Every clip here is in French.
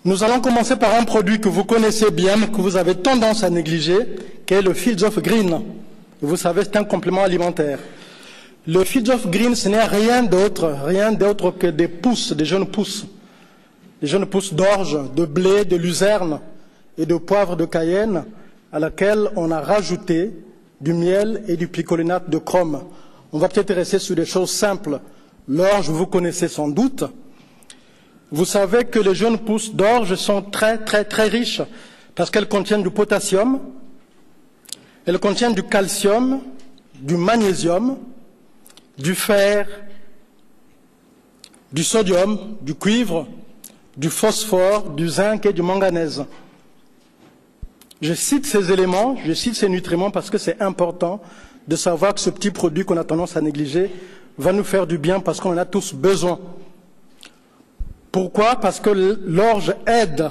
Nous allons commencer par un produit que vous connaissez bien, mais que vous avez tendance à négliger, qui est le Fields of Green. Vous savez, c'est un complément alimentaire. Le Fields of Green, ce n'est rien d'autre que des pousses, des jeunes pousses d'orge, de blé, de luzerne et de poivre de Cayenne, à laquelle on a rajouté du miel et du picolinate de chrome. On va peut-être rester sur des choses simples. L'orge, vous connaissez sans doute. Vous savez que les jeunes pousses d'orge sont très riches parce qu'elles contiennent du potassium, elles contiennent du calcium, du magnésium, du fer, du sodium, du cuivre, du phosphore, du zinc et du manganèse. Je cite ces éléments, je cite ces nutriments parce que c'est important de savoir que ce petit produit qu'on a tendance à négliger va nous faire du bien parce qu'on en a tous besoin. Pourquoi? Parce que l'orge aide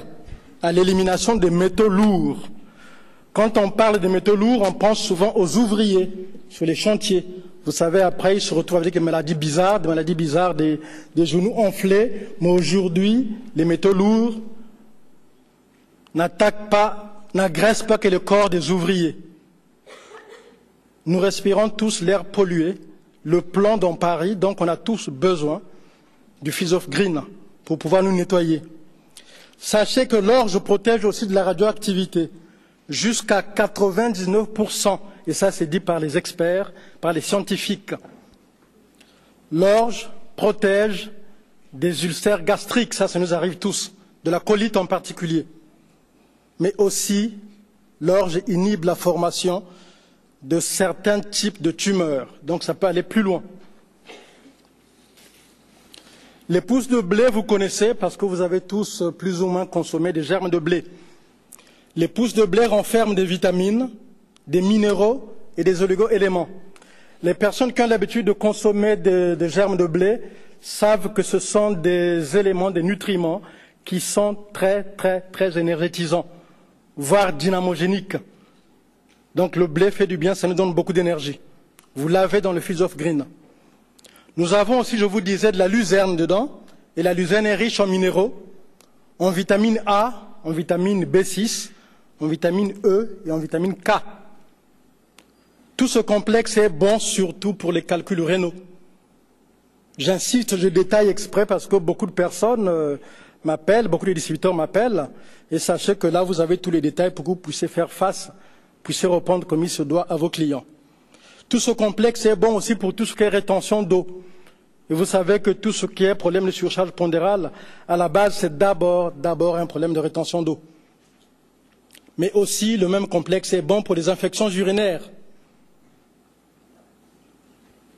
à l'élimination des métaux lourds. Quand on parle des métaux lourds, on pense souvent aux ouvriers sur les chantiers. Vous savez, après, ils se retrouvent avec des maladies bizarres, des genoux enflés. Mais aujourd'hui, les métaux lourds n'agressent pas que le corps des ouvriers. Nous respirons tous l'air pollué, le plomb dans Paris, donc on a tous besoin du Fields of Green pour pouvoir nous nettoyer. Sachez que l'orge protège aussi de la radioactivité, jusqu'à 99%, et ça c'est dit par les experts, par les scientifiques. L'orge protège des ulcères gastriques, ça nous arrive tous, de la colite en particulier. Mais aussi, l'orge inhibe la formation de certains types de tumeurs, donc ça peut aller plus loin. Les pousses de blé, vous connaissez parce que vous avez tous plus ou moins consommé des germes de blé. Les pousses de blé renferment des vitamines, des minéraux et des oligo-éléments. Les personnes qui ont l'habitude de consommer des germes de blé savent que ce sont des éléments, des nutriments qui sont très énergétisants, voire dynamogéniques. Donc le blé fait du bien, ça nous donne beaucoup d'énergie. Vous l'avez dans le Fields of Green. Nous avons aussi, je vous disais, de la luzerne dedans, et la luzerne est riche en minéraux, en vitamine A, en vitamine B6, en vitamine E et en vitamine K. Tout ce complexe est bon surtout pour les calculs rénaux. J'insiste, je détaille exprès parce que beaucoup de personnes m'appellent, beaucoup de distributeurs m'appellent, et sachez que là vous avez tous les détails pour que vous puissiez faire face, puissiez répondre comme il se doit à vos clients. Tout ce complexe est bon aussi pour tout ce qui est rétention d'eau. Et vous savez que tout ce qui est problème de surcharge pondérale, à la base, c'est d'abord un problème de rétention d'eau. Mais aussi, le même complexe est bon pour les infections urinaires.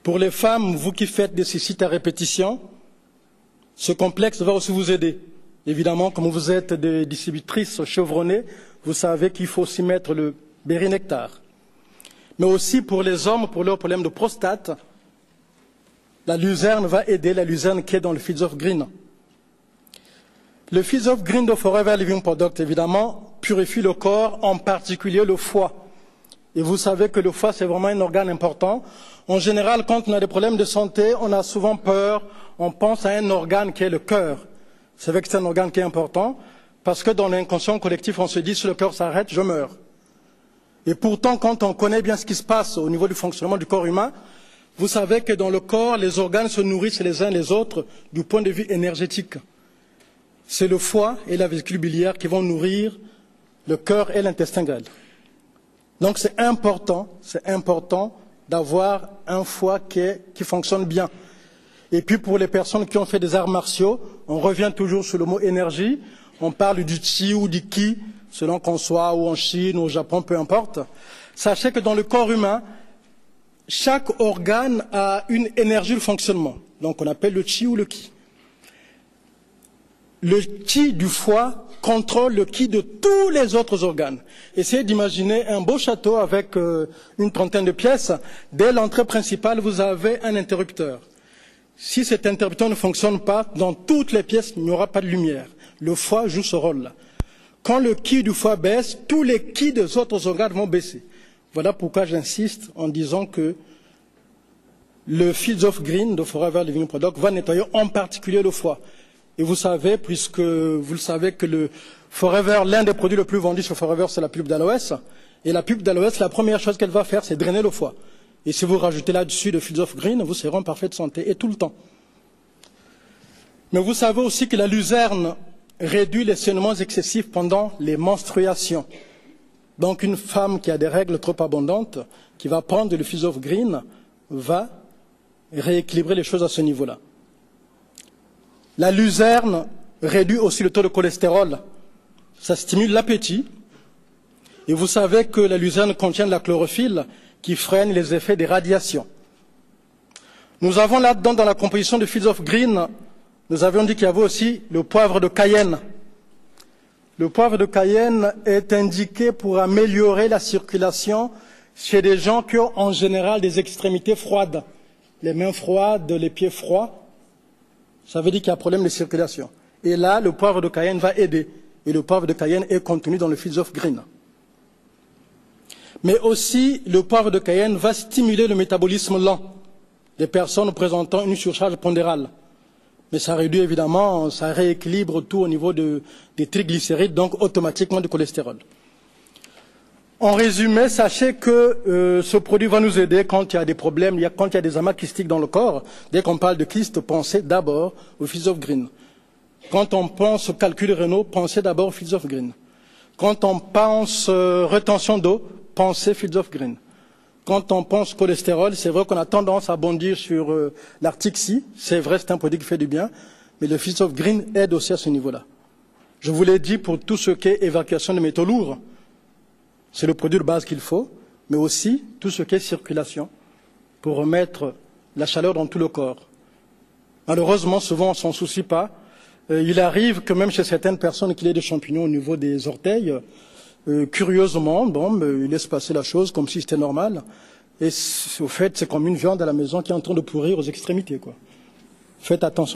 Pour les femmes, vous qui faites des cystites à répétition, ce complexe va aussi vous aider. Évidemment, comme vous êtes des distributrices chevronnées, vous savez qu'il faut aussi mettre le bérinectar. Mais aussi pour les hommes, pour leurs problèmes de prostate, la luzerne va aider, la luzerne qui est dans le Fields of Green. Le Fields of Green de Forever Living Product, évidemment, purifie le corps, en particulier le foie. Et vous savez que le foie, c'est vraiment un organe important. En général, quand on a des problèmes de santé, on a souvent peur, on pense à un organe qui est le cœur. C'est vrai que c'est un organe qui est important, parce que dans l'inconscient collectif, on se dit, si le cœur s'arrête, je meurs. Et pourtant, quand on connaît bien ce qui se passe au niveau du fonctionnement du corps humain, vous savez que dans le corps, les organes se nourrissent les uns les autres du point de vue énergétique. C'est le foie et la vésicule biliaire qui vont nourrir le cœur et l'intestin grêle. Donc c'est important d'avoir un foie qui fonctionne bien. Et puis pour les personnes qui ont fait des arts martiaux, on revient toujours sur le mot énergie, on parle du chi ou du ki, selon qu'on soit ou en Chine ou au Japon, peu importe. Sachez que dans le corps humain, chaque organe a une énergie de fonctionnement. Donc on appelle le chi ou le ki. Le chi du foie contrôle le ki de tous les autres organes. Essayez d'imaginer un beau château avec une trentaine de pièces. Dès l'entrée principale, vous avez un interrupteur. Si cet interrupteur ne fonctionne pas, dans toutes les pièces, il n'y aura pas de lumière. Le foie joue ce rôle-là. Quand le ki du foie baisse, tous les ki des autres organes vont baisser. Voilà pourquoi j'insiste en disant que le Fields of Green de Forever Living Product va nettoyer en particulier le foie. Et vous savez, puisque vous le savez, que le Forever, l'un des produits les plus vendus sur Forever, c'est la pulpe d'aloès. Et la pulpe d'aloès, la première chose qu'elle va faire, c'est drainer le foie. Et si vous rajoutez là-dessus de Fields of Green, vous serez en parfaite santé, et tout le temps. Mais vous savez aussi que la luzerne réduit les saignements excessifs pendant les menstruations. Donc une femme qui a des règles trop abondantes, qui va prendre le Fields of Green, va rééquilibrer les choses à ce niveau-là. La luzerne réduit aussi le taux de cholestérol. Ça stimule l'appétit. Et vous savez que la luzerne contient de la chlorophylle qui freine les effets des radiations. Nous avons là-dedans, dans la composition de Fields of Green, nous avions dit qu'il y avait aussi le poivre de Cayenne. Le poivre de Cayenne est indiqué pour améliorer la circulation chez des gens qui ont en général des extrémités froides. Les mains froides, les pieds froids. Ça veut dire qu'il y a un problème de circulation. Et là, le poivre de Cayenne va aider. Et le poivre de Cayenne est contenu dans le Fields of Green. Mais aussi, le poivre de Cayenne va stimuler le métabolisme lent des personnes présentant une surcharge pondérale. Mais ça réduit évidemment, ça rééquilibre tout au niveau des triglycérides, donc automatiquement du cholestérol. En résumé, sachez que ce produit va nous aider quand il y a des problèmes, quand il y a des amas kystiques dans le corps. Dès qu'on parle de kyste, pensez d'abord au Fields of Green. Quand on pense aux calculs rénaux, pensez d'abord au Fields of Green. Quand on pense rétention d'eau, pensez Fields of Green. Quand on pense cholestérol, c'est vrai qu'on a tendance à bondir sur l'article C. C'est vrai, c'est un produit qui fait du bien, mais le Fields of Green aide aussi à ce niveau-là. Je vous l'ai dit pour tout ce qui est évacuation de métaux lourds. C'est le produit de base qu'il faut, mais aussi tout ce qui est circulation pour remettre la chaleur dans tout le corps. Malheureusement, souvent, on ne s'en soucie pas. Il arrive que même chez certaines personnes qu'il y ait des champignons au niveau des orteils. Curieusement, il laisse passer la chose comme si c'était normal. Et au fait, c'est comme une viande à la maison qui est en train de pourrir aux extrémités, quoi. Faites attention.